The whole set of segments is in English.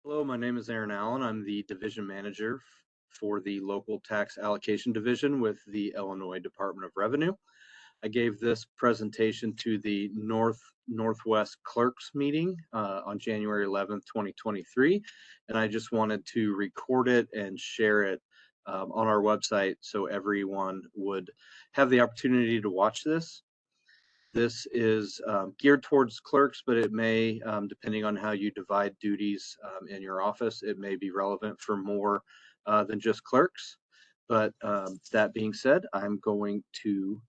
Hello, my name is Aaron Allen. I'm the division manager for the local tax allocation division with the Illinois Department of Revenue. I gave this presentation to the Northwest Clerks meeting on January 11th, 2023, and I just wanted to record it and share it on our website so everyone would have the opportunity to watch this. This is geared towards clerks, but it may, depending on how you divide duties in your office, it may be relevant for more than just clerks. But that being said, I'm going to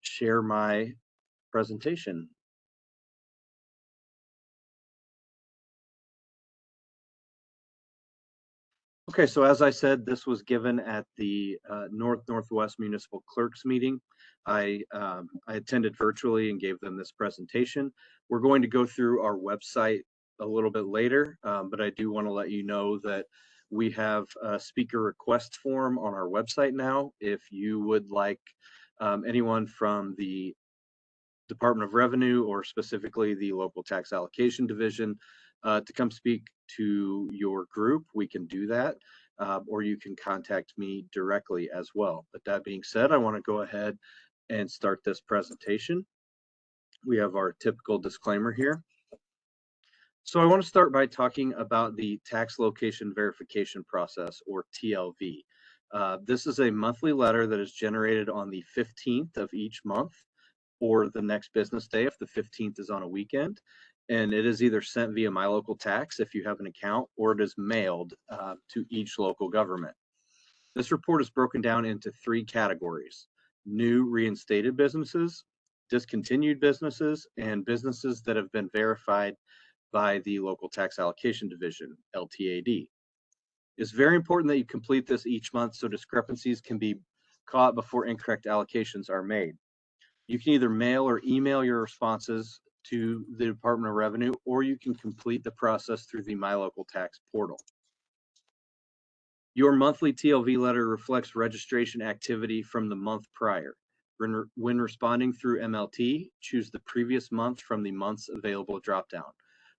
share my presentation. Okay, so as I said, this was given at the Northwest Municipal Clerks meeting. I attended virtually and gave them this presentation. We're going to go through our website a little bit later, but I do want to let you know that we have a speaker request form on our website now. If you would like anyone from the Department of Revenue or specifically the local tax allocation division to come speak to your group, we can do that. Or you can contact me directly as well. But that being said, I want to go ahead and start this presentation. We have our typical disclaimer here. So I want to start by talking about the tax location verification process, or TLV. This is a monthly letter that is generated on the 15th of each month or the next business day if the 15th is on a weekend. And it is either sent via My Local Tax if you have an account, or it is mailed to each local government. This report is broken down into three categories: new reinstated businesses, discontinued businesses, and businesses that have been verified by the local tax allocation division, LTAD. It's very important that you complete this each month so discrepancies can be caught before incorrect allocations are made. You can either mail or email your responses to the Department of Revenue, or you can complete the process through the My Local Tax portal. Your monthly TLV letter reflects registration activity from the month prior. When responding through MLT, choose the previous month from the month's available dropdown.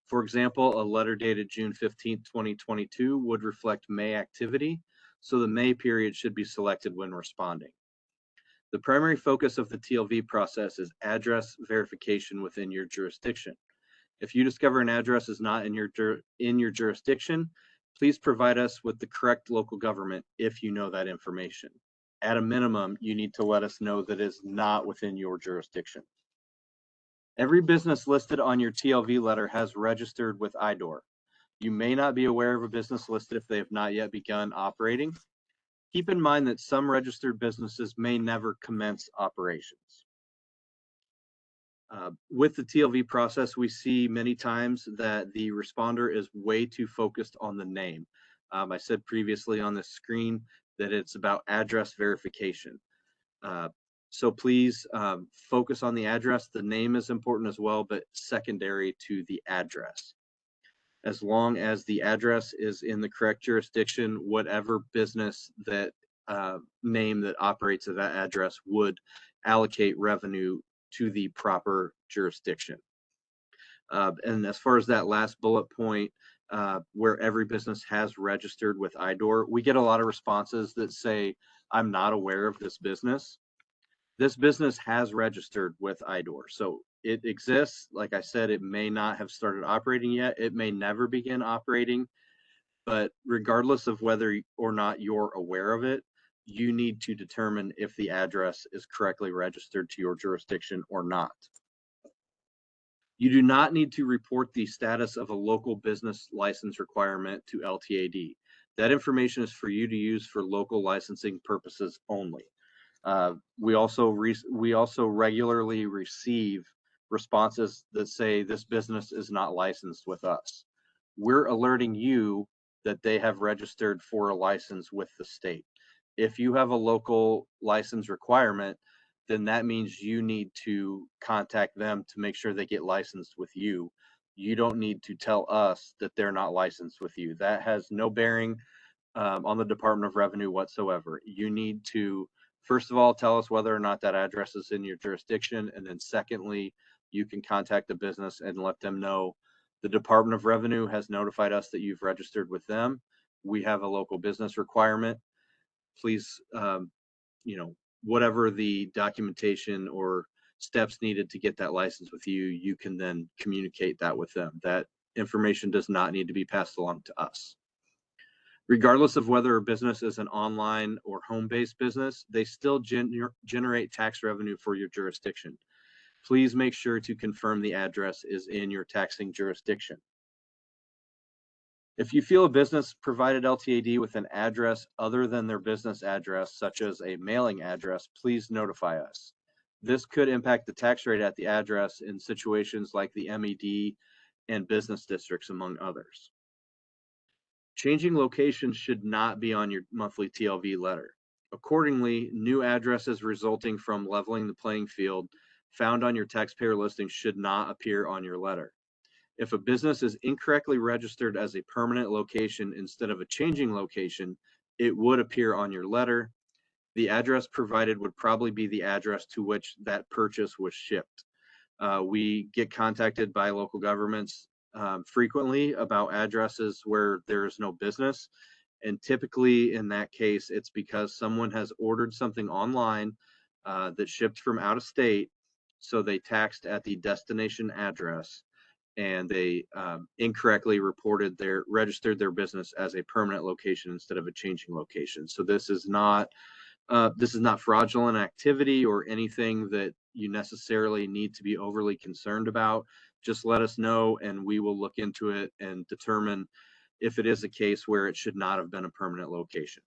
For example, a letter dated June 15, 2022 would reflect May activity, so the May period should be selected when responding. The primary focus of the TLV process is address verification within your jurisdiction. If you discover an address is not in your jurisdiction, please provide us with the correct local government if you know that information. At a minimum, you need to let us know that it is not within your jurisdiction. Every business listed on your TLV letter has registered with IDOR. You may not be aware of a business listed if they have not yet begun operating. Keep in mind that some registered businesses may never commence operations. With the TLV process, we see many times that the responder is way too focused on the name. I said previously on the screen that it's about address verification. So please focus on the address. The name is important as well, but secondary to the address. As long as the address is in the correct jurisdiction, whatever business that name that operates at that address would allocate revenue to the proper jurisdiction. And as far as that last bullet point, where every business has registered with IDOR, we get a lot of responses that say, I'm not aware of this business. This business has registered with IDOR. So it exists. Like I said, it may not have started operating yet. It may never begin operating. But regardless of whether or not you're aware of it, you need to determine if the address is correctly registered to your jurisdiction or not. You do not need to report the status of a local business license requirement to LTAD. That information is for you to use for local licensing purposes only. We also regularly receive responses that say this business is not licensed with us. We're alerting you that they have registered for a license with the state. If you have a local license requirement, then that means you need to contact them to make sure they get licensed with you. You don't need to tell us that they're not licensed with you. That has no bearing on the Department of Revenue whatsoever. You need to, first of all, tell us whether or not that address is in your jurisdiction. And then secondly, you can contact the business and let them know The Department of Revenue has notified us that you've registered with them. We have a local business requirement. Please, whatever the documentation or steps needed to get that license with you, you can then communicate that with them. That information does not need to be passed along to us. Regardless of whether a business is an online or home-based business, they still generate tax revenue for your jurisdiction. Please make sure to confirm the address is in your taxing jurisdiction. If you feel a business provided LTAD with an address other than their business address, such as a mailing address, please notify us. This could impact the tax rate at the address in situations like the MED and business districts, among others. Changing location should not be on your monthly TLV letter. Accordingly, new addresses resulting from leveling the playing field found on your taxpayer listing should not appear on your letter. If a business is incorrectly registered as a permanent location instead of a changing location, it would appear on your letter. The address provided would probably be the address to which that purchase was shipped. We get contacted by local governments frequently about addresses where there is no business. And typically in that case, it's because someone has ordered something online that shipped from out of state. So they taxed at the destination address and they incorrectly registered their business as a permanent location instead of a changing location. So this is not fraudulent activity or anything that you necessarily need to be overly concerned about. Just let us know and we will look into it and determine if it is a case where it should not have been a permanent location.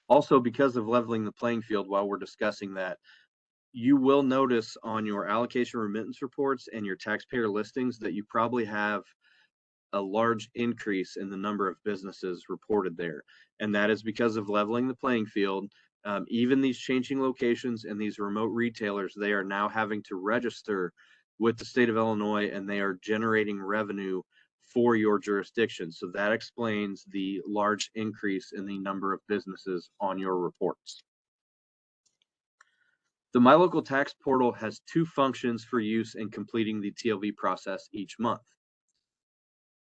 Also, because of leveling the playing field, while we're discussing that, you will notice on your allocation remittance reports and your taxpayer listings that you probably have a large increase in the number of businesses reported there. And that is because of leveling the playing field. Even these changing locations and these remote retailers, they are now having to register with the state of Illinois and they are generating revenue for your jurisdiction. So that explains the large increase in the number of businesses on your reports. The My Local Tax Portal has two functions for use in completing the TLV process each month.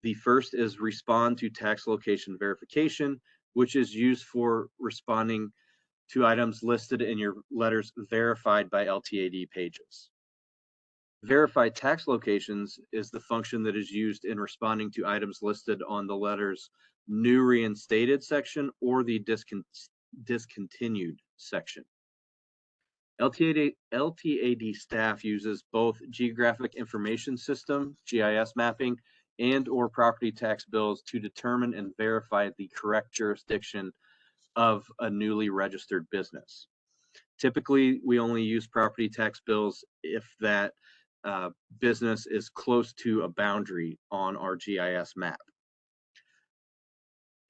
The first is respond to tax location verification, which is used for responding to items listed in your letters verified by LTAD pages. Verify tax locations is the function that is used in responding to items listed on the letter's new reinstated section or the discontinued section. LTAD staff uses both Geographic Information System, GIS mapping, and or property tax bills to determine and verify the correct jurisdiction of a newly registered business. Typically, we only use property tax bills if that business is close to a boundary on our GIS map.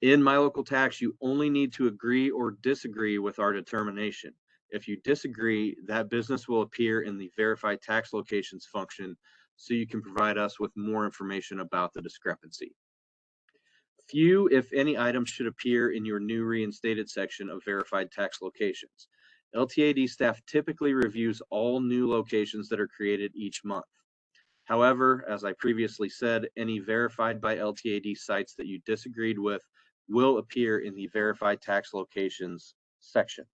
In My Local Tax, you only need to agree or disagree with our determination. If you disagree, that business will appear in the Verify Tax Locations function, so you can provide us with more information about the discrepancy. Few, if any, items should appear in your new reinstated section of Verified Tax Locations. LTAD staff typically reviews all new locations that are created each month. However, as I previously said, any verified by LTAD sites that you disagreed with will appear in the Verified Tax Locations section.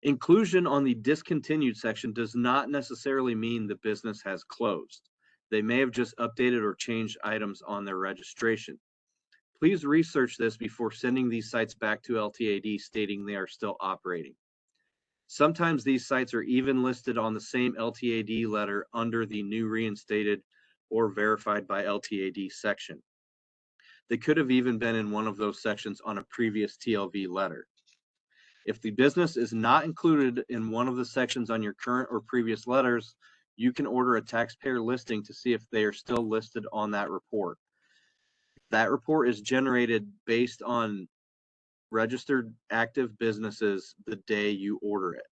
Inclusion on the discontinued section does not necessarily mean the business has closed. They may have just updated or changed items on their registration. Please research this before sending these sites back to LTAD stating they are still operating. Sometimes these sites are even listed on the same LTAD letter under the new reinstated or verified by LTAD section. They could have even been in one of those sections on a previous TLV letter. If the business is not included in one of the sections on your current or previous letters, you can order a taxpayer listing to see if they are still listed on that report. That report is generated based on registered active businesses the day you order it.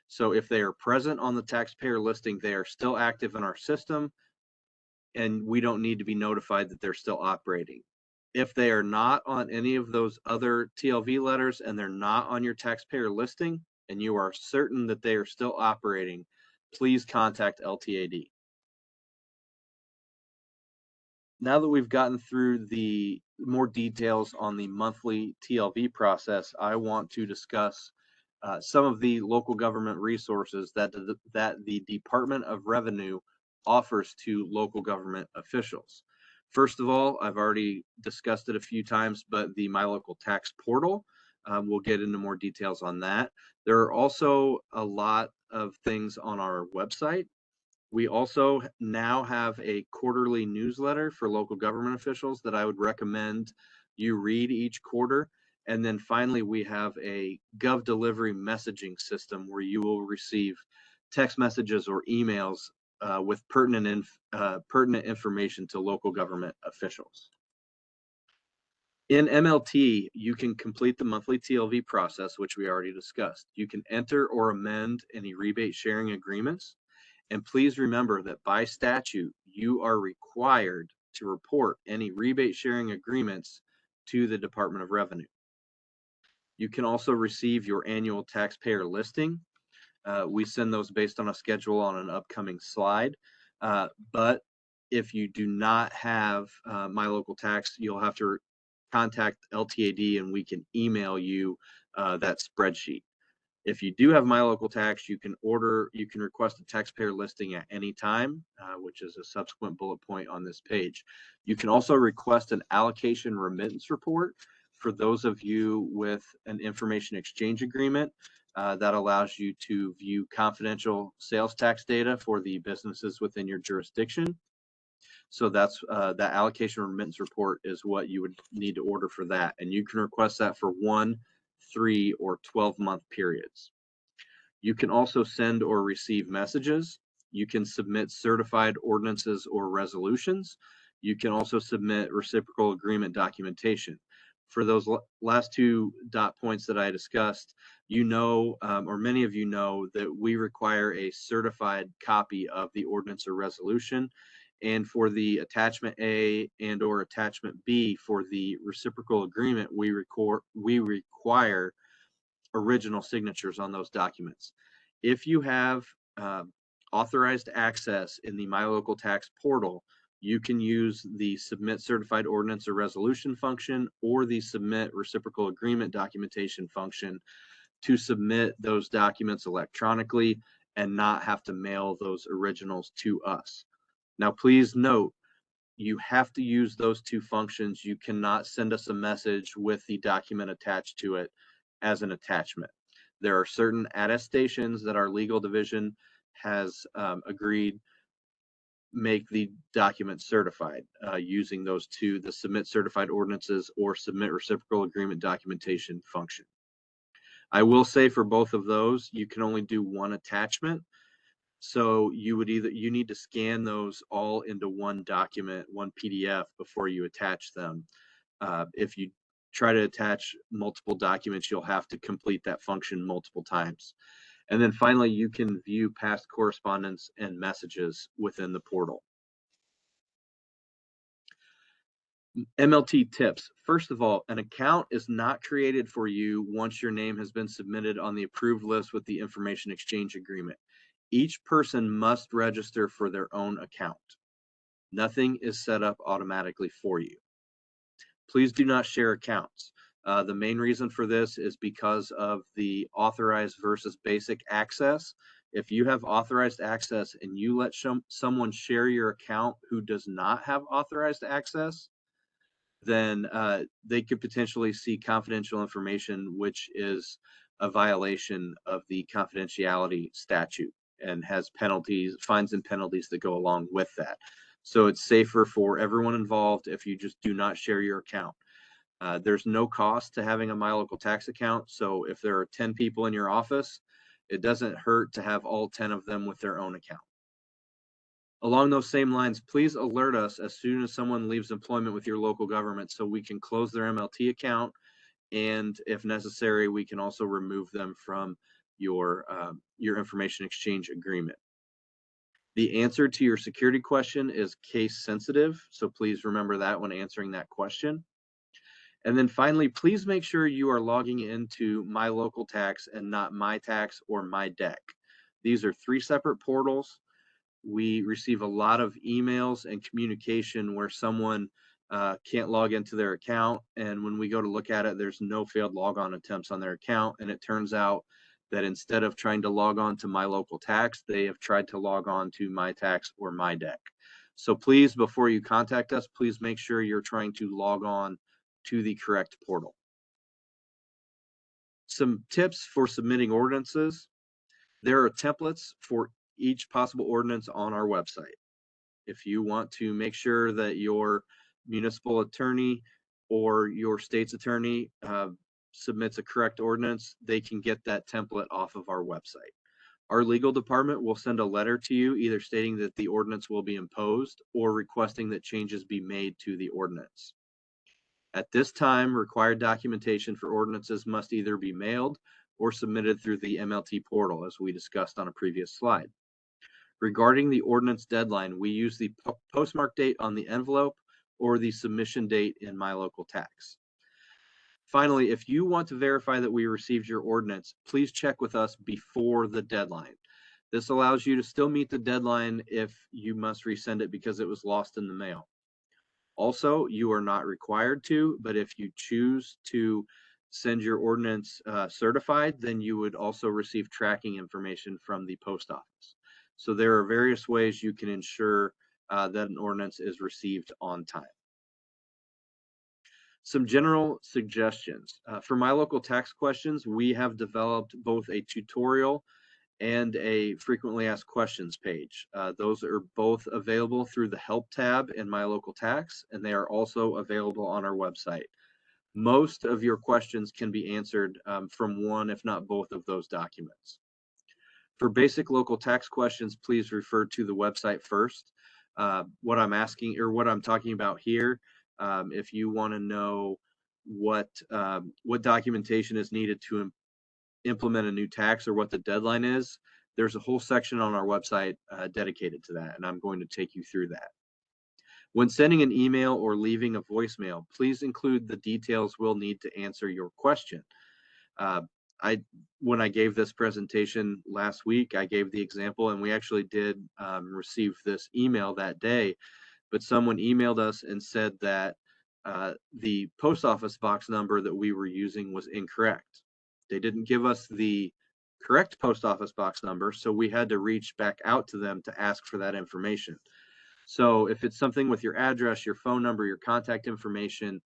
So if they are present on the taxpayer listing, they are still active in our system, and we don't need to be notified that they're still operating. If they are not on any of those other TLV letters and they're not on your taxpayer listing and you are certain that they are still operating, please contact LTAD. Now that we've gotten through the more details on the monthly TLV process, I want to discuss some of the local government resources that the Department of Revenue offers to local government officials. First of all, I've already discussed it a few times, but the My Local Tax Portal, we'll get into more details on that. There are also a lot of things on our website. We also now have a quarterly newsletter for local government officials that I would recommend you read each quarter. And then finally, we have a Gov Delivery messaging system where you will receive text messages or emails with pertinent information to local government officials. In MLT, you can complete the monthly TLV process, which we already discussed. You can enter or amend any rebate sharing agreements. And please remember that by statute, you are required to report any rebate sharing agreements to the Department of Revenue. You can also receive your annual taxpayer listing. We send those based on a schedule on an upcoming slide. But if you do not have My Local Tax, you'll have to contact LTAD and we can email you that spreadsheet. If you do have My Local Tax, you can request a taxpayer listing at any time, which is a subsequent bullet point on this page. You can also request an allocation remittance report for those of you with an information exchange agreement that allows you to view confidential sales tax data for the businesses within your jurisdiction. So that's that allocation remittance report is what you would need to order for that. And you can request that for 1, 3, or 12-month periods. You can also send or receive messages. You can submit certified ordinances or resolutions. You can also submit reciprocal agreement documentation. For those last two dot points that I discussed, you know, or many of you know, that we require a certified copy of the ordinance or resolution. And for the attachment A and or attachment B for the reciprocal agreement, we require original signatures on those documents. If you have authorized access in the My Local Tax Portal, you can use the Submit Certified Ordinance or Resolution function or the Submit Reciprocal Agreement Documentation function to submit those documents electronically and not have to mail those originals to us. Now, please note, you have to use those two functions. You cannot send us a message with the document attached to it as an attachment. There are certain attestations that our legal division has agreed make the document certified using those two, the Submit Certified Ordinances or Submit Reciprocal Agreement Documentation function. I will say for both of those, you can only do one attachment. So you need to scan those all into one document, one PDF before you attach them. If you try to attach multiple documents, you'll have to complete that function multiple times. And then finally, you can view past correspondence and messages within the portal. MLT tips. First of all, an account is not created for you once your name has been submitted on the approved list with the information exchange agreement. Each person must register for their own account. Nothing is set up automatically for you. Please do not share accounts. The main reason for this is because of the authorized versus basic access. If you have authorized access and you let someone share your account who does not have authorized access, then they could potentially see confidential information, which is a violation of the confidentiality statute and has penalties, fines and penalties that go along with that. So it's safer for everyone involved if you just do not share your account. There's no cost to having a My Local Tax account. So if there are 10 people in your office, it doesn't hurt to have all 10 of them with their own account. Along those same lines, please alert us as soon as someone leaves employment with your local government so we can close their MLT account. And if necessary, we can also remove them from your information exchange agreement. The answer to your security question is case sensitive, so please remember that when answering that question. And then finally, please make sure you are logging into My Local Tax and not My Tax or My Deck. These are three separate portals. We receive a lot of emails and communication where someone can't log into their account. And when we go to look at it, there's no failed logon attempts on their account. And it turns out that instead of trying to log on to My Local Tax, they have tried to log on to My Tax or My Deck. So please, before you contact us, please make sure you're trying to log on to the correct portal. Some tips for submitting ordinances. There are templates for each possible ordinance on our website. If you want to make sure that your municipal attorney or your state's attorney submits a correct ordinance, they can get that template off of our website. Our legal department will send a letter to you either stating that the ordinance will be imposed or requesting that changes be made to the ordinance. At this time, required documentation for ordinances must either be mailed or submitted through the MLT portal, as we discussed on a previous slide. Regarding the ordinance deadline, we use the postmark date on the envelope or the submission date in My Local Tax. Finally, if you want to verify that we received your ordinance, please check with us before the deadline. This allows you to still meet the deadline if you must resend it because it was lost in the mail. Also, you are not required to, but if you choose to send your ordinance certified, then you would also receive tracking information from the post office. So there are various ways you can ensure that an ordinance is received on time. Some general suggestions. For My Local Tax questions, we have developed both a tutorial and a frequently asked questions page. Those are both available through the help tab in My Local Tax, and they are also available on our website. Most of your questions can be answered from one, if not both of those documents. For basic local tax questions, please refer to the website first. What I'm asking or what I'm talking about here, if you want to know what documentation is needed to implement a new tax or what the deadline is, there's a whole section on our website dedicated to that, and I'm going to take you through that. When sending an email or leaving a voicemail, please include the details we'll need to answer your question. When I gave this presentation last week, I gave the example, and we actually did receive this email that day, but someone emailed us and said that the post office box number that we were using was incorrect. They didn't give us the correct post office box number, so we had to reach back out to them to ask for that information. So if it's something with your address, your phone number, your contact information,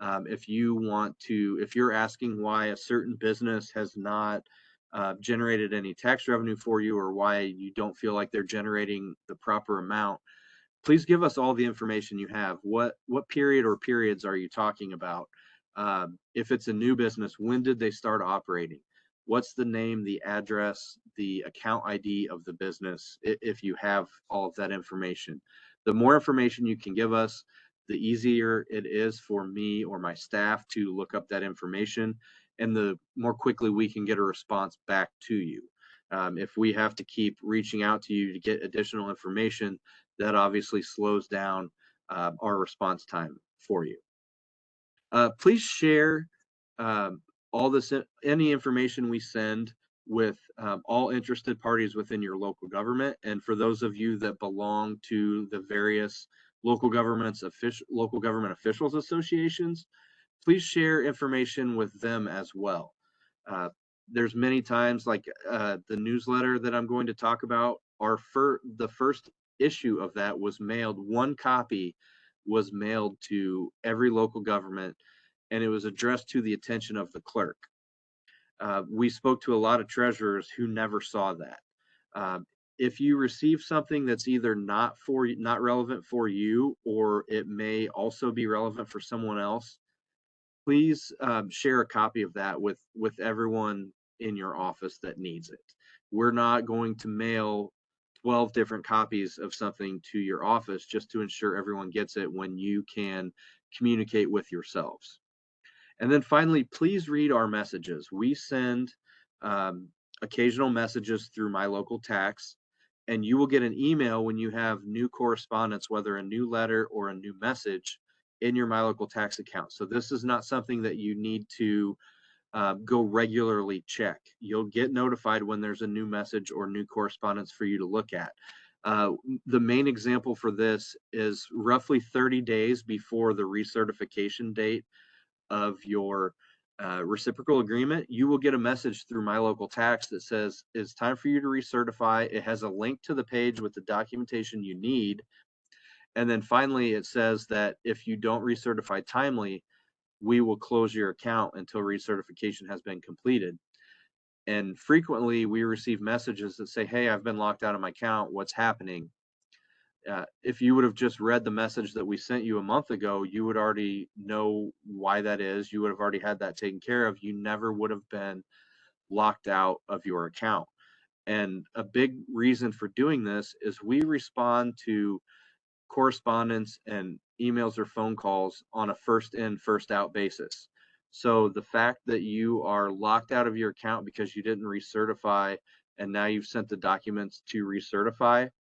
if you're asking why a certain business has not generated any tax revenue for you, or why you don't feel like they're generating the proper amount, please give us all the information you have. What period or periods are you talking about? If it's a new business, when did they start operating? What's the name, the address, the account ID of the business, if you have all of that information? The more information you can give us, the easier it is for me or my staff to look up that information, and the more quickly we can get a response back to you. If we have to keep reaching out to you to get additional information, that obviously slows down our response time for you. Please share any information we send with all interested parties within your local government. And for those of you that belong to the various local government officials associations, please share information with them as well. There's many times, like the newsletter that I'm going to talk about, the first issue of that was mailed, one copy was mailed to every local government, and it was addressed to the attention of the clerk. We spoke to a lot of treasurers who never saw that. If you receive something that's either not relevant for you, or it may also be relevant for someone else, please share a copy of that with everyone in your office that needs it. We're not going to mail 12 different copies of something to your office just to ensure everyone gets it when you can communicate with yourselves. And then finally, please read our messages. We send occasional messages through My Local Tax, and you will get an email when you have new correspondence, whether a new letter or a new message in your My Local Tax account. So this is not something that you need to go regularly check. You'll get notified when there's a new message or new correspondence for you to look at. The main example for this is roughly 30 days before the recertification date of your reciprocal agreement, you will get a message through My Local Tax that says it's time for you to recertify. It has a link to the page with the documentation you need. And then finally, it says that if you don't recertify timely, we will close your account until recertification has been completed. And frequently we receive messages that say, hey, I've been locked out of my account. What's happening? If you would have just read the message that we sent you a month ago, you would already know why that is. You would have already had that taken care of. You never would have been locked out of your account. And a big reason for doing this is we respond to correspondence and emails or phone calls on a first in, first out basis. So the fact that you are locked out of your account because you didn't recertify and now you've sent the documents to recertify,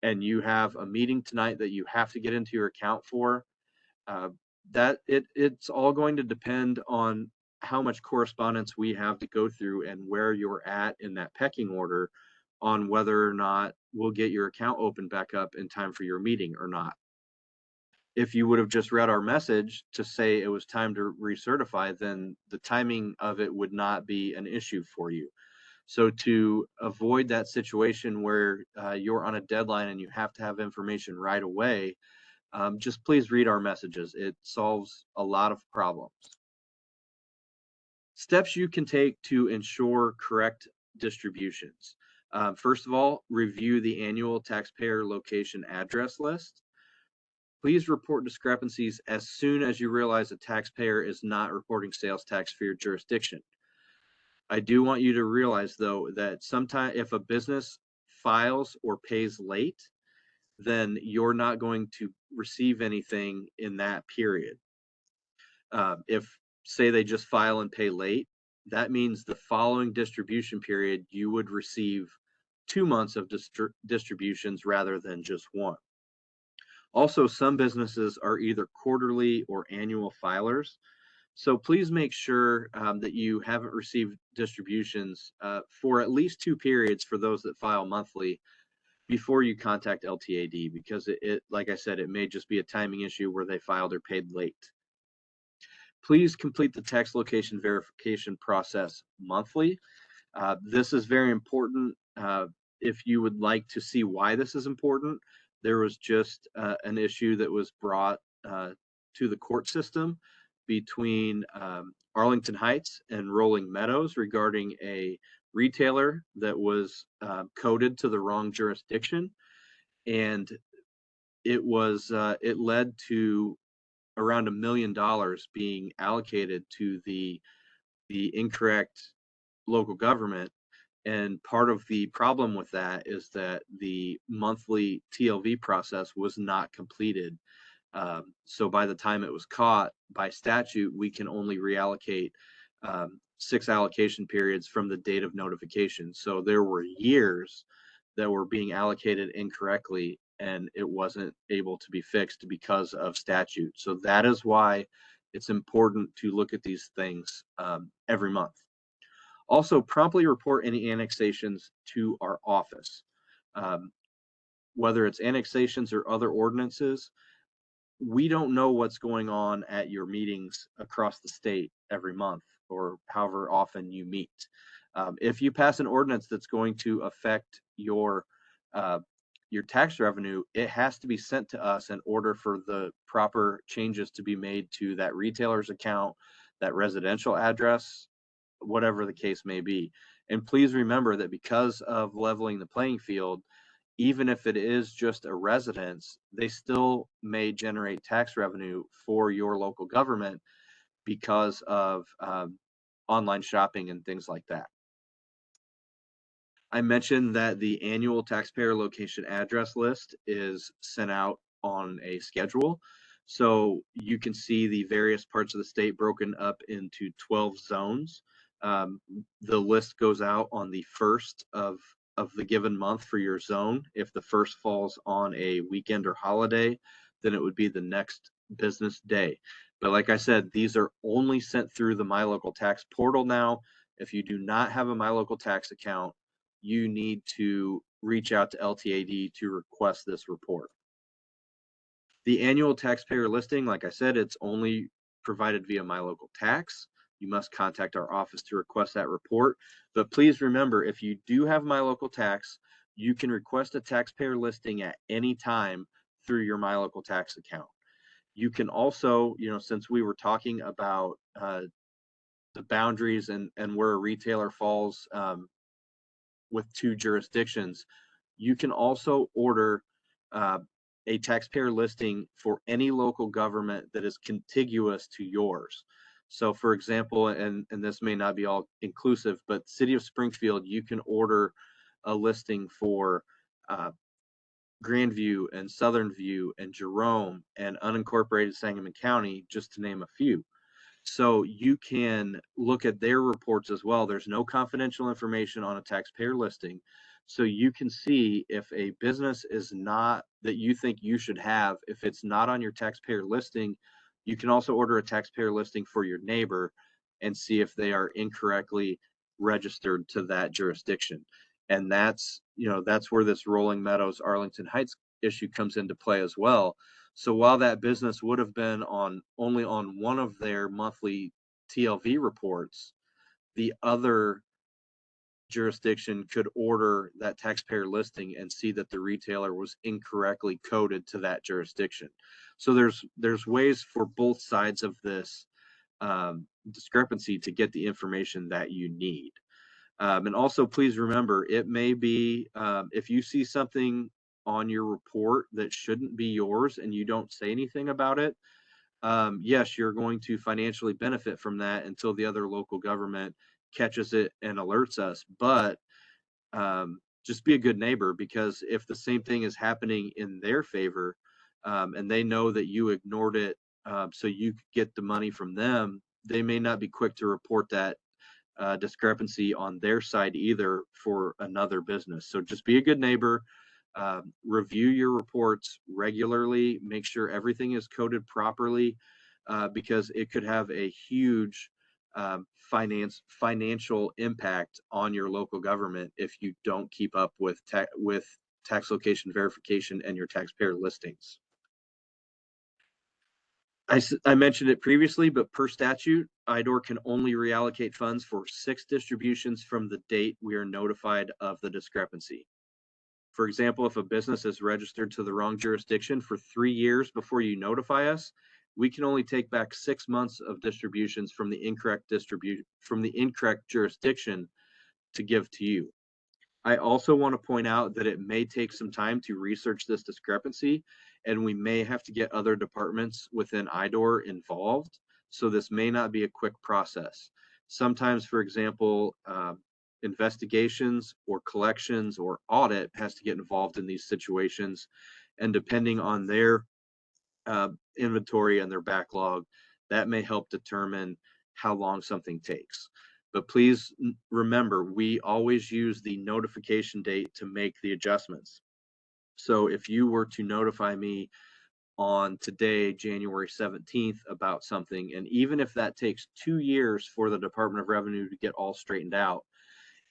and you have a meeting tonight that you have to get into your account for, it's all going to depend on how much correspondence we have to go through and where you're at in that pecking order on whether or not we'll get your account opened back up in time for your meeting or not. If you would have just read our message to say it was time to recertify, then the timing of it would not be an issue for you. So to avoid that situation where you're on a deadline and you have to have information right away, just please read our messages. It solves a lot of problems. Steps you can take to ensure correct distributions. First of all, review the annual taxpayer location address list. Please report discrepancies as soon as you realize a taxpayer is not reporting sales tax for your jurisdiction. I do want you to realize, though, that sometimes if a business files or pays late, then you're not going to receive anything in that period. If, say, they just file and pay late, that means the following distribution period you would receive 2 months of distributions rather than just one. Also, some businesses are either quarterly or annual filers. So please make sure that you haven't received distributions for at least 2 periods for those that file monthly before you contact LTAD, because it, like I said, it may just be a timing issue where they filed or paid late. Please complete the tax location verification process monthly. This is very important. If you would like to see why this is important, there was just an issue that was brought to the court system between Arlington Heights and Rolling Meadows regarding a retailer that was coded to the wrong jurisdiction, and it led to around $1 million being allocated to the incorrect local government. And part of the problem with that is that the monthly TLV process was not completed. So by the time it was caught, by statute, we can only reallocate 6 allocation periods from the date of notification. So there were years that were being allocated incorrectly, and it wasn't able to be fixed because of statute. So that is why it's important to look at these things every month. Also, promptly report any annexations to our office. Whether it's annexations or other ordinances, we don't know what's going on at your meetings across the state every month or however often you meet. If you pass an ordinance that's going to affect your tax revenue, it has to be sent to us in order for the proper changes to be made to that retailer's account, that residential address, whatever the case may be. And please remember that because of leveling the playing field, even if it is just a residence, they still may generate tax revenue for your local government because of online shopping and things like that. I mentioned that the annual taxpayer location address list is sent out on a schedule. So you can see the various parts of the state broken up into 12 zones. The list goes out on the first of the given month for your zone. If the first falls on a weekend or holiday, then it would be the next business day. But like I said, these are only sent through the My Local Tax portal now. If you do not have a My Local Tax account, you need to reach out to LTAD to request this report. The annual taxpayer listing, like I said, it's only provided via My Local Tax. You must contact our office to request that report. But please remember, if you do have My Local Tax, you can request a taxpayer listing at any time through your My Local Tax account. You can also, since we were talking about the boundaries and where a retailer falls with two jurisdictions, you can also order uh, a taxpayer listing for any local government that is contiguous to yours. So for example, and this may not be all inclusive, but City of Springfield, you can order a listing for uh, Grandview and Southern View and Jerome and unincorporated Sangamon County, just to name a few. So you can look at their reports as well. There's no confidential information on a taxpayer listing. So you can see if a business is not that you think you should have, if it's not on your taxpayer listing, you can also order a taxpayer listing for your neighbor and see if they are incorrectly registered to that jurisdiction. And that's where this Rolling Meadows, Arlington Heights issue comes into play as well. So while that business would have been only on one of their monthly TLV reports, the other jurisdiction could order that taxpayer listing and see that the retailer was incorrectly coded to that jurisdiction. So there's ways for both sides of this discrepancy to get the information that you need. And also, please remember, it may be if you see something on your report that shouldn't be yours and you don't say anything about it, yes, you're going to financially benefit from that until the other local government catches it and alerts us. But just be a good neighbor, because if the same thing is happening in their favor and they know that you ignored it so you could get the money from them, they may not be quick to report that discrepancy on their side either for another business. So just be a good neighbor, review your reports regularly, make sure everything is coded properly, because it could have a huge financial impact on your local government if you don't keep up with tax location verification and your taxpayer listings. I mentioned it previously, but per statute, IDOR can only reallocate funds for 6 distributions from the date we are notified of the discrepancy. For example, if a business is registered to the wrong jurisdiction for 3 years before you notify us, we can only take back 6 months of distributions from the incorrect jurisdiction to give to you. I also want to point out that it may take some time to research this discrepancy, and we may have to get other departments within IDOR involved. So this may not be a quick process. Sometimes, for example, investigations or collections or audit has to get involved in these situations. And depending on their inventory and their backlog, that may help determine how long something takes. But please remember, we always use the notification date to make the adjustments. So if you were to notify me on today, January 17th, about something, and even if that takes 2 years for the Department of Revenue to get all straightened out,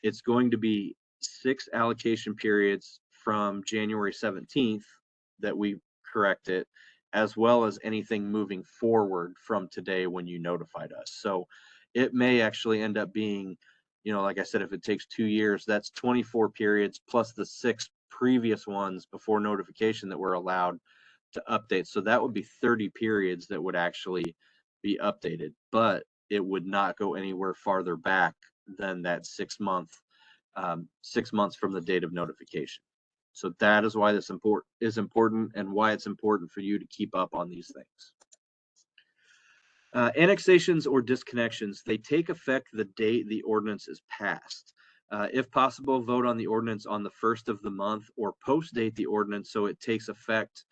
it's going to be 6 allocation periods from January 17th that we correct it, as well as anything moving forward from today when you notified us. So it may actually end up being, like I said, if it takes 2 years, that's 24 periods plus the 6 previous ones before notification that were allowed to update. So that would be 30 periods that would actually be updated, but it would not go anywhere farther back than that 6 months from the date of notification. So that is why this is important and why it's important for you to keep up on these things. Annexations or disconnections, they take effect the date the ordinance is passed. If possible, vote on the ordinance on the 1st of the month or post date the ordinance so it takes effect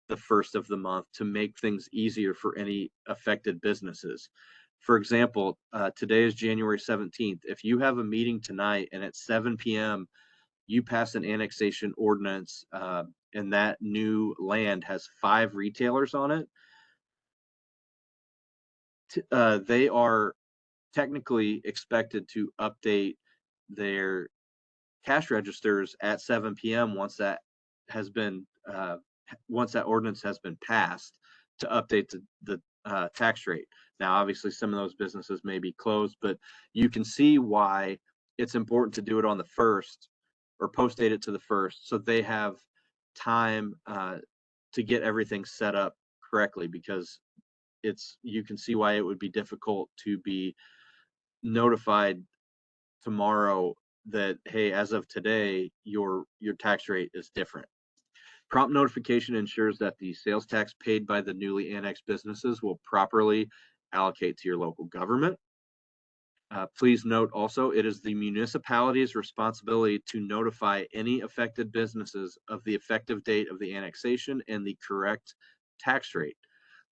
the 1st of the month to make things easier for any affected businesses. For example, today is January 17th. If you have a meeting tonight and at 7 p.m. you pass an annexation ordinance and that new land has 5 retailers on it, They are technically expected to update their cash registers at 7 p.m. Has been once that ordinance has been passed to update the tax rate. Now, obviously, some of those businesses may be closed, but you can see why it's important to do it on the first or post date it to the first, so they have time to get everything set up correctly. Because you can see why it would be difficult to be notified tomorrow that, hey, as of today, your tax rate is different. Prompt notification ensures that the sales tax paid by the newly annexed businesses will properly allocate to your local government. Please note also, it is the municipality's responsibility to notify any affected businesses of the effective date of the annexation and the correct tax rate.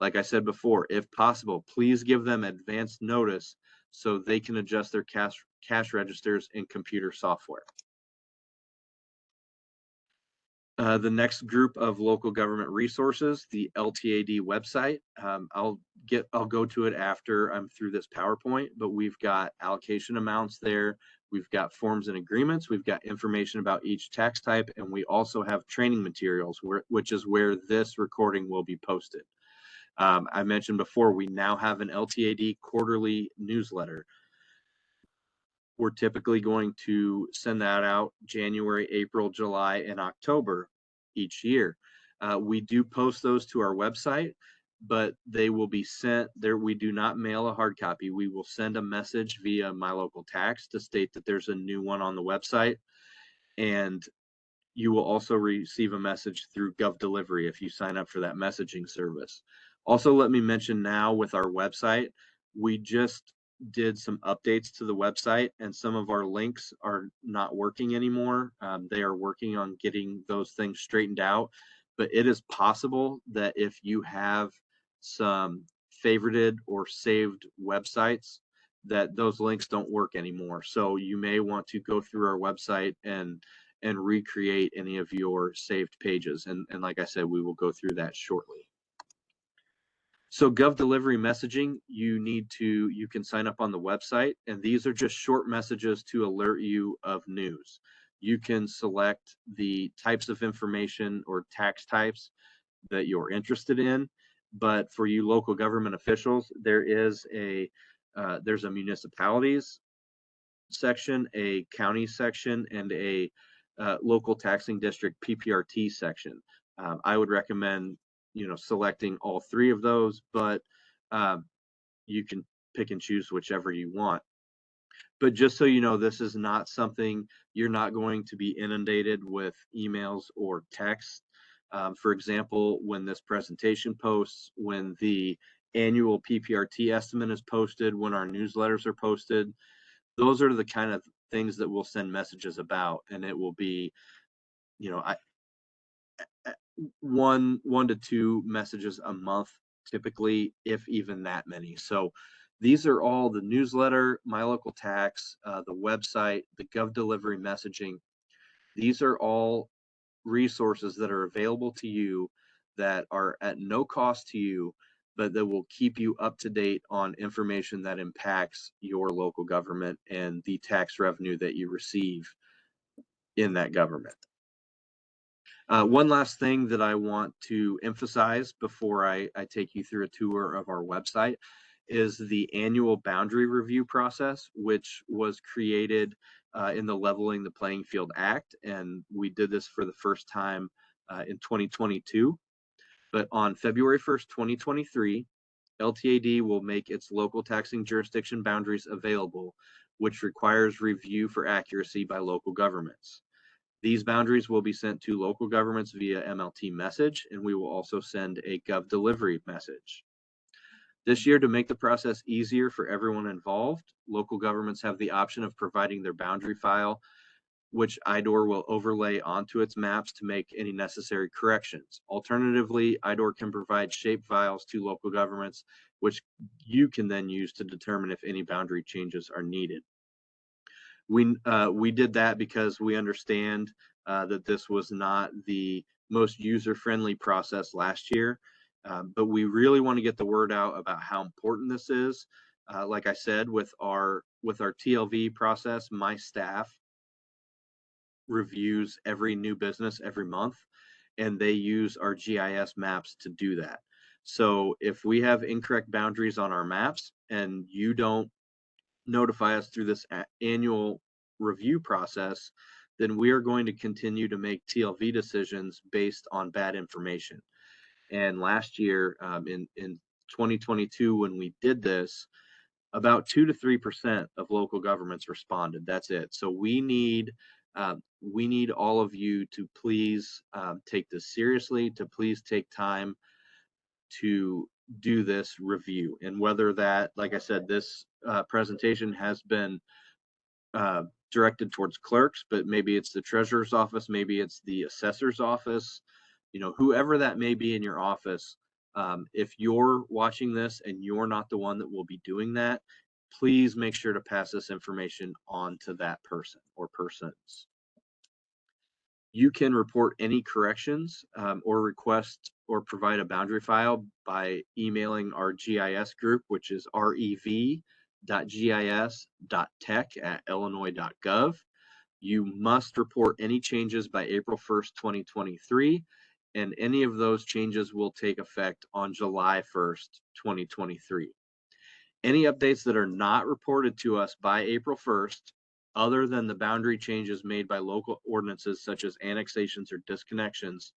Like I said before, if possible, please give them advance notice so they can adjust their cash registers and computer software. The next group of local government resources, the LTAD website. I'll go to it after I'm through this PowerPoint, but we've got allocation amounts there. We've got forms and agreements. We've got information about each tax type, and we also have training materials, which is where this recording will be posted. I mentioned before, we now have an LTAD quarterly newsletter. We're typically going to send that out January, April, July, and October each year. We do post those to our website, but they will be sent there. We do not mail a hard copy. We will send a message via My Local Tax to state that there's a new one on the website. And you will also receive a message through GovDelivery if you sign up for that messaging service. Also, let me mention now with our website, we just did some updates to the website, and some of our links are not working anymore. They are working on getting those things straightened out, but it is possible that if you have some favorited or saved websites, that those links don't work anymore. So you may want to go through our website and recreate any of your saved pages. And like I said, we will go through that shortly. So GovDelivery messaging, you can sign up on the website, and these are just short messages to alert you of news. You can select the types of information or tax types that you're interested in, but for you local government officials, there's a municipalities section, a county section, and a local taxing district PPRT section. I would recommend selecting all three of those, but you can pick and choose whichever you want. But just so you know, this is not something you're not going to be inundated with emails or text. For example, when this presentation posts, when the annual PPRT estimate is posted, when our newsletters are posted, those are the kind of things that we'll send messages about, and it will be, one to two messages a month, typically, if even that many. So these are all the newsletter, My Local Tax, the website, the GovDelivery messaging. These are all resources that are available to you that are at no cost to you, but that will keep you up to date on information that impacts your local government and the tax revenue that you receive in that government. One last thing that I want to emphasize before I take you through a tour of our website is the annual boundary review process, which was created in the Leveling the Playing Field Act, and we did this for the first time in 2022. But on February 1st, 2023, LTAD will make its local taxing jurisdiction boundaries available, which requires review for accuracy by local governments. These boundaries will be sent to local governments via MLT message, and we will also send a GovDelivery message. This year, to make the process easier for everyone involved, local governments have the option of providing their boundary file, which IDOR will overlay onto its maps to make any necessary corrections. Alternatively, IDOR can provide shape files to local governments, which you can then use to determine if any boundary changes are needed. We did that because we understand that this was not the most user-friendly process last year, But we really want to get the word out about how important this is. Like I said, with our TLV process, my staff reviews every new business every month, and they use our GIS maps to do that. So if we have incorrect boundaries on our maps and you don't notify us through this annual review process, then we are going to continue to make TLV decisions based on bad information. And last year, in 2022, when we did this, about 2 to 3% of local governments responded. That's it. So we need all of you to please take this seriously, to please take time to do this review. And whether that, like I said, this presentation has been directed towards clerks, but maybe it's the treasurer's office, maybe it's the assessor's office, whoever that may be in your office. If you're watching this and you're not the one that will be doing that, please make sure to pass this information on to that person or persons. You can report any corrections or request or provide a boundary file by emailing our GIS group, which is rev.gis.tech@illinois.gov. You must report any changes by April 1st, 2023, and any of those changes will take effect on July 1st, 2023. Any updates that are not reported to us by April 1st, other than the boundary changes made by local ordinances such as annexations or disconnections,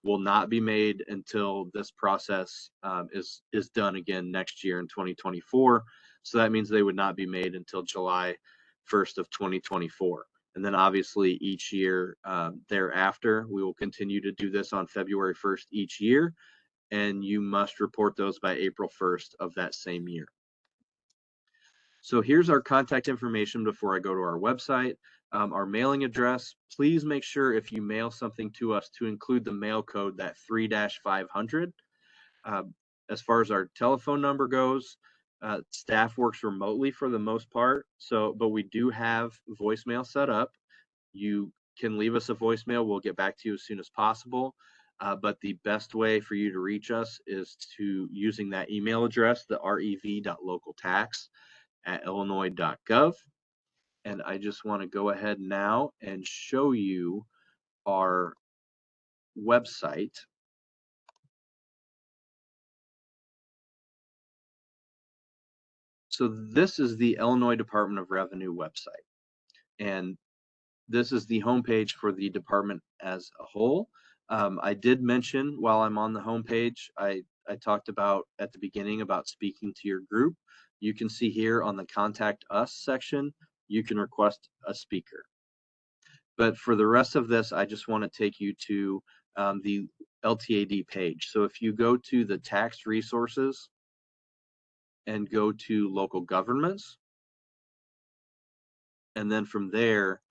will not be made until this process is done again next year in 2024. So that means they would not be made until July 1st of 2024. And then obviously each year thereafter, we will continue to do this on February 1st each year, and you must report those by April 1st of that same year. So here's our contact information before I go to our website. Our mailing address, please make sure if you mail something to us to include the mail code, that 3-500. As far as our telephone number goes, staff works remotely for the most part. But we do have voicemail set up. You can leave us a voicemail. We'll get back to you as soon as possible. But the best way for you to reach us is to using that email address, the rev.localtax@illinois.gov. And I just want to go ahead now and show you our website. So this is the Illinois Department of Revenue website. And this is the homepage for the department as a whole. I did mention while I'm on the homepage, I talked about at the beginning about speaking to your group. You can see here on the Contact Us section, you can request a speaker. But for the rest of this, I just want to take you to the LTAD page. So if you go to the tax resources and go to local governments, and then from there,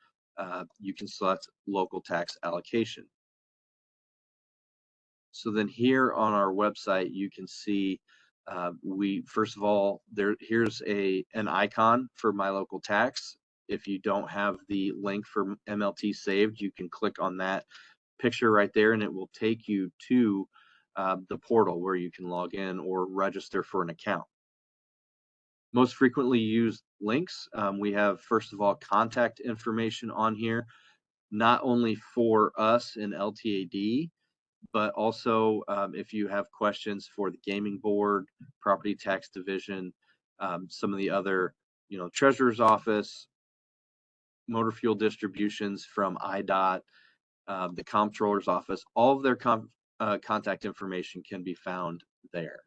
you can select local tax allocation. So then here on our website, you can see first of all, here's an icon for My Local Tax. If you don't have the link for MLT saved, you can click on that picture right there and it will take you to the portal where you can log in or register for an account. Most frequently used links, we have first of all contact information on here, not only for us in LTAD, but also if you have questions for the gaming board, property tax division, some of the other, treasurer's office, motor fuel distributions from IDOT, the comptroller's office, all of their contact information can be found there.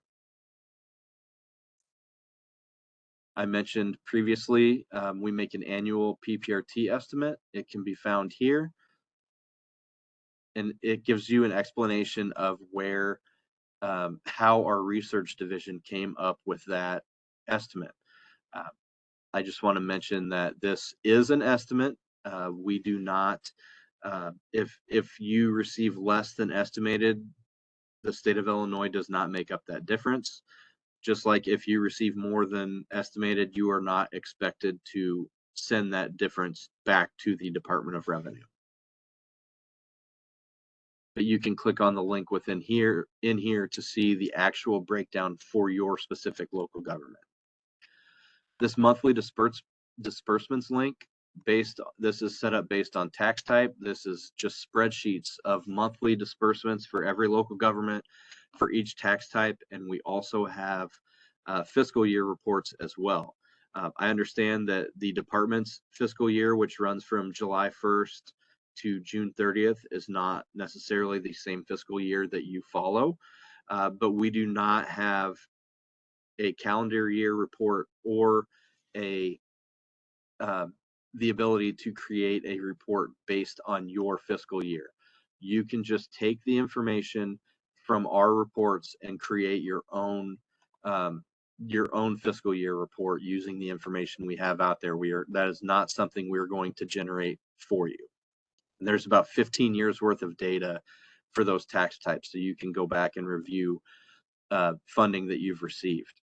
I mentioned previously, we make an annual PPRT estimate. It can be found here. And it gives you an explanation of how our research division came up with that estimate. I just want to mention that this is an estimate. We do not, if you receive less than estimated, the state of Illinois does not make up that difference. Just like if you receive more than estimated, you are not expected to send that difference back to the Department of Revenue. but you can click on the link within here to see the actual breakdown for your specific local government. This monthly disbursements link, this is set up based on tax type. This is just spreadsheets of monthly disbursements for every local government for each tax type, and we also have fiscal year reports as well. I understand that the department's fiscal year, which runs from July 1st to June 30th, is not necessarily the same fiscal year that you follow, but we do not have a calendar year report or a the ability to create a report based on your fiscal year. You can just take the information from our reports and create your own fiscal year report using the information we have out there. That is not something we're going to generate for you. And there's about 15 years worth of data for those tax types, so you can go back and review funding that you've received.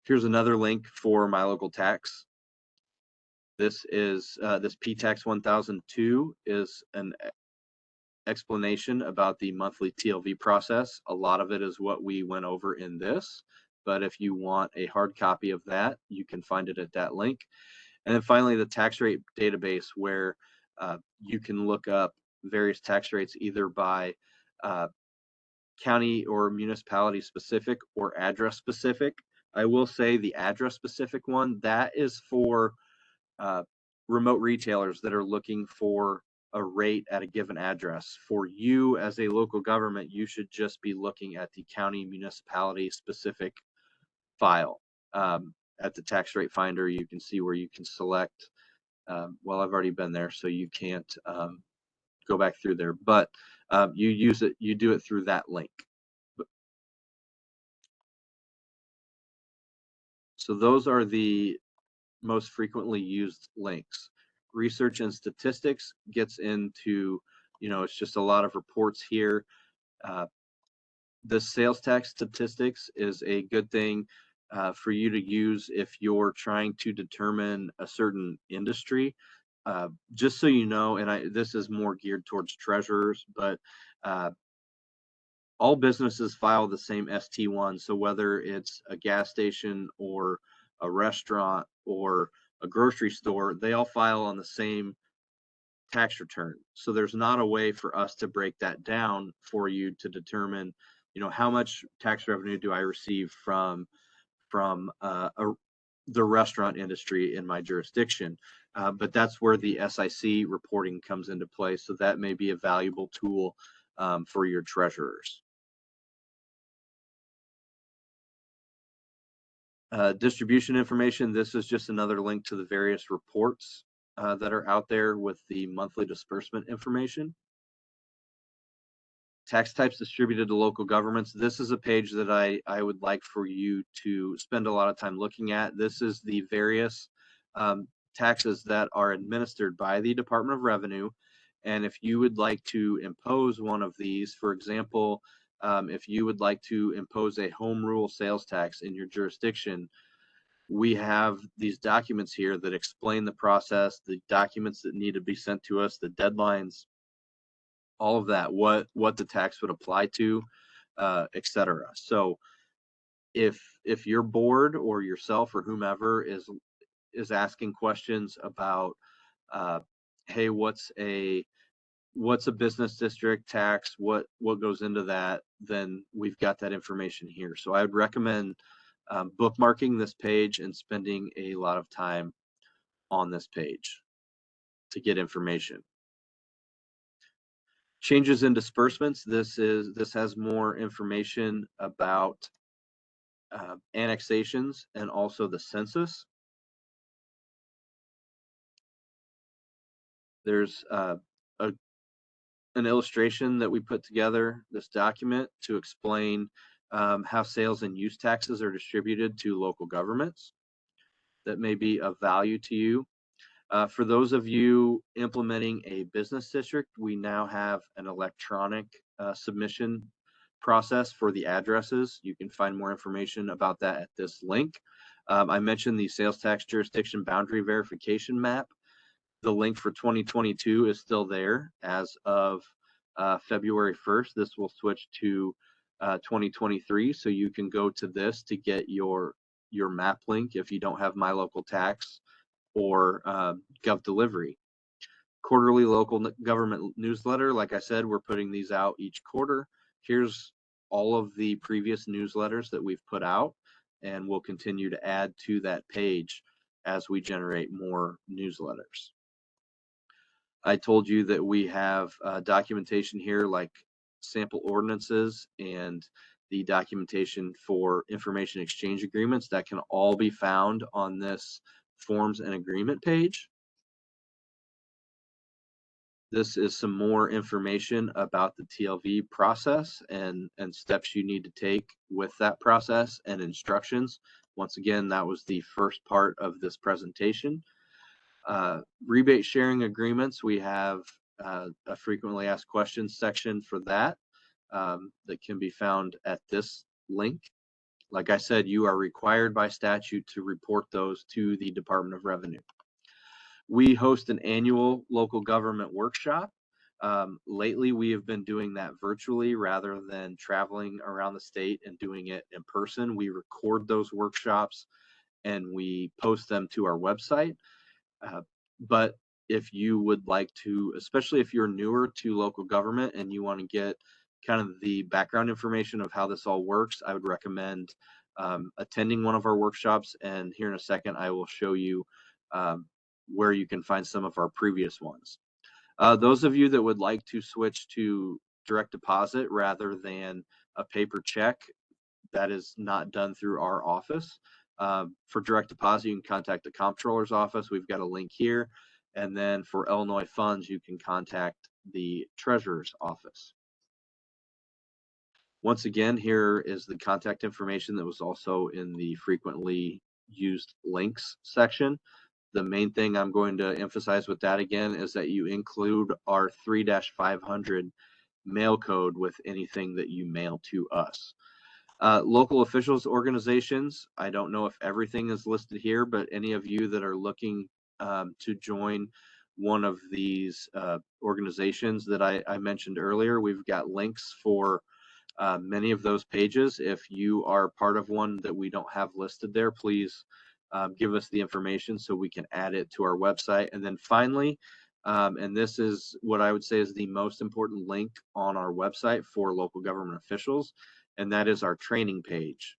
Here's another link for My Local Tax. This is this P-Tax 1002 is an explanation about the monthly TLV process. A lot of it is what we went over in this, but if you want a hard copy of that, you can find it at that link. And then finally, the tax rate database, where you can look up various tax rates either by county or municipality specific or address specific. I will say the address specific one, that is for remote retailers that are looking for a rate at a given address. For you as a local government, you should just be looking at the county municipality specific file. At the tax rate finder, you can see where you can select. Well, I've already been there, so you can't go back through there, but you do it through that link. So those are the most frequently used links. Research and statistics gets into, it's just a lot of reports here. The sales tax statistics is a good thing for you to use if you're trying to determine a certain industry. Just so you know, and this is more geared towards treasurers, but all businesses file the same ST1. So whether it's a gas station or a restaurant or a grocery store, they all file on the same tax return. So there's not a way for us to break that down for you to determine, how much tax revenue do I receive from the restaurant industry in my jurisdiction. But that's where the SIC reporting comes into play. So that may be a valuable tool for your treasurers. Distribution information. This is just another link to the various reports that are out there with the monthly disbursement information. Tax types distributed to local governments. This is a page that I would like for you to spend a lot of time looking at. This is the various taxes that are administered by the Department of Revenue. And if you would like to impose one of these, for example, if you would like to impose a home rule sales tax in your jurisdiction, we have these documents here that explain the process, the documents that need to be sent to us, the deadlines, all of that, what the tax would apply to, etc. So if your board or yourself or whomever is asking questions about, hey, what's a business district tax, what goes into that, then we've got that information here. So I would recommend bookmarking this page and spending a lot of time on this page to get information. Changes in disbursements. This has more information about annexations and also the census. There's an illustration that we put together, this document, to explain how sales and use taxes are distributed to local governments. That may be of value to you. For those of you implementing a business district, we now have an electronic submission process for the addresses. You can find more information about that at this link. I mentioned the sales tax jurisdiction boundary verification map. The link for 2022 is still there as of February 1st. This will switch to 2023, so you can go to this to get your map link if you don't have My Local Tax or Gov Delivery. Quarterly local government newsletter. Like I said, we're putting these out each quarter. Here's all of the previous newsletters that we've put out, and we'll continue to add to that page as we generate more newsletters. I told you that we have documentation here like sample ordinances and the documentation for information exchange agreements that can all be found on this forms and agreement page. This is some more information about the TLV process and steps you need to take with that process and instructions. Once again, that was the first part of this presentation. Rebate sharing agreements, we have a frequently asked questions section for that that can be found at this link. Like I said, you are required by statute to report those to the Department of Revenue. We host an annual local government workshop. Lately, we have been doing that virtually rather than traveling around the state and doing it in person. We record those workshops and we post them to our website. But if you would like to, especially if you're newer to local government and you want to get kind of the background information of how this all works, I would recommend attending one of our workshops. And here in a second, I will show you where you can find some of our previous ones. Those of you that would like to switch to direct deposit rather than a paper check, that is not done through our office. For direct deposit, you can contact the comptroller's office. We've got a link here. And then for Illinois funds, you can contact the treasurer's office. Once again, here is the contact information that was also in the frequently used links section. The main thing I'm going to emphasize with that again is that you include our 3-500 mail code with anything that you mail to us. Local officials organizations, I don't know if everything is listed here, but any of you that are looking to join one of these organizations that I mentioned earlier, we've got links for many of those pages. If you are part of one that we don't have listed there, please give us the information so we can add it to our website. And then finally, and this is what I would say is the most important link on our website for local government officials, and that is our training page.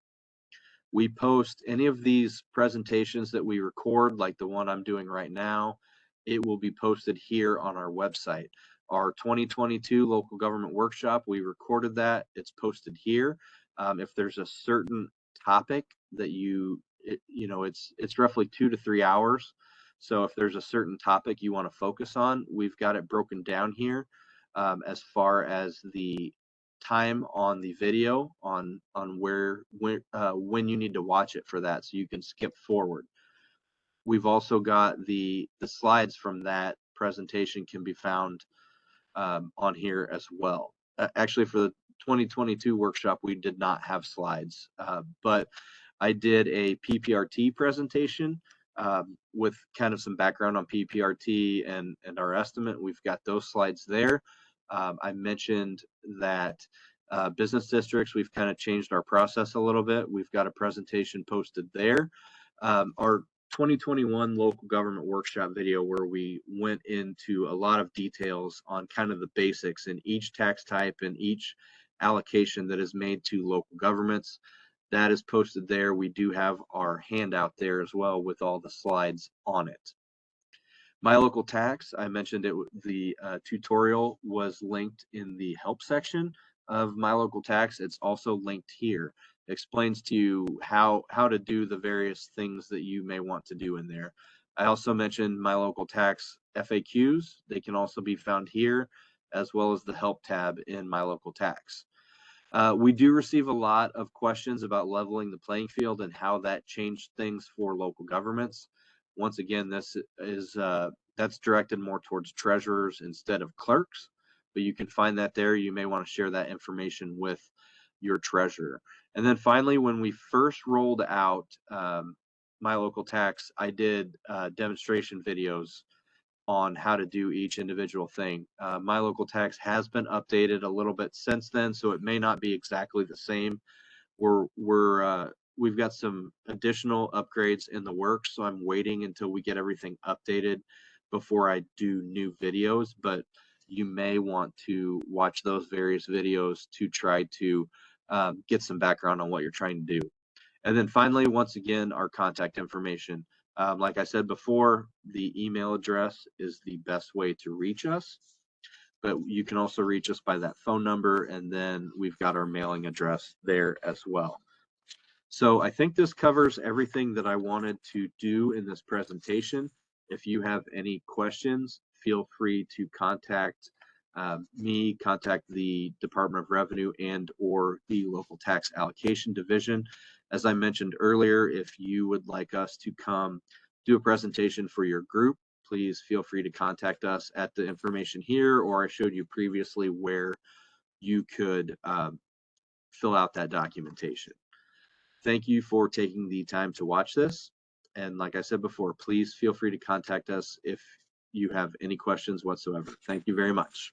We post any of these presentations that we record, like the one I'm doing right now, it will be posted here on our website. Our 2022 local government workshop, we recorded that, it's posted here. If there's a certain topic that it's roughly 2 to 3 hours. So if there's a certain topic you want to focus on, we've got it broken down here as far as the time on the video on when you need to watch it for that, so you can skip forward. We've also got the slides from that presentation can be found on here as well. Actually, for the 2022 workshop, we did not have slides, but I did a PPRT presentation with kind of some background on PPRT and our estimate. We've got those slides there. I mentioned that business districts, we've kind of changed our process a little bit. We've got a presentation posted there. Our 2021 local government workshop video where we went into a lot of details on kind of the basics in each tax type and each allocation that is made to local governments. That is posted there. We do have our handout there as well with all the slides on it. My Local Tax, I mentioned it. The tutorial was linked in the help section of My Local Tax. It's also linked here. It explains to you how to do the various things that you may want to do in there. I also mentioned My Local Tax FAQs. They can also be found here, as well as the help tab in My Local Tax. We do receive a lot of questions about leveling the playing field and how that changed things for local governments. Once again, this is that's directed more towards treasurers instead of clerks, but you can find that there. You may want to share that information with your treasurer. And then finally, when we first rolled out My Local Tax, I did demonstration videos on how to do each individual thing. My local tax has been updated a little bit since then, so it may not be exactly the same. We've got some additional upgrades in the works, so I'm waiting until we get everything updated before I do new videos, but you may want to watch those various videos to try to get some background on what you're trying to do. And then finally, once again, our contact information. Like I said before, the email address is the best way to reach us, but you can also reach us by that phone number, and then we've got our mailing address there as well. So I think this covers everything that I wanted to do in this presentation. If you have any questions, feel free to contact me, contact the Department of Revenue and/or the local tax allocation division. As I mentioned earlier, if you would like us to come do a presentation for your group, please feel free to contact us at the information here, or I showed you previously where you could fill out that documentation. Thank you for taking the time to watch this. And like I said before, please feel free to contact us if you have any questions whatsoever. Thank you very much.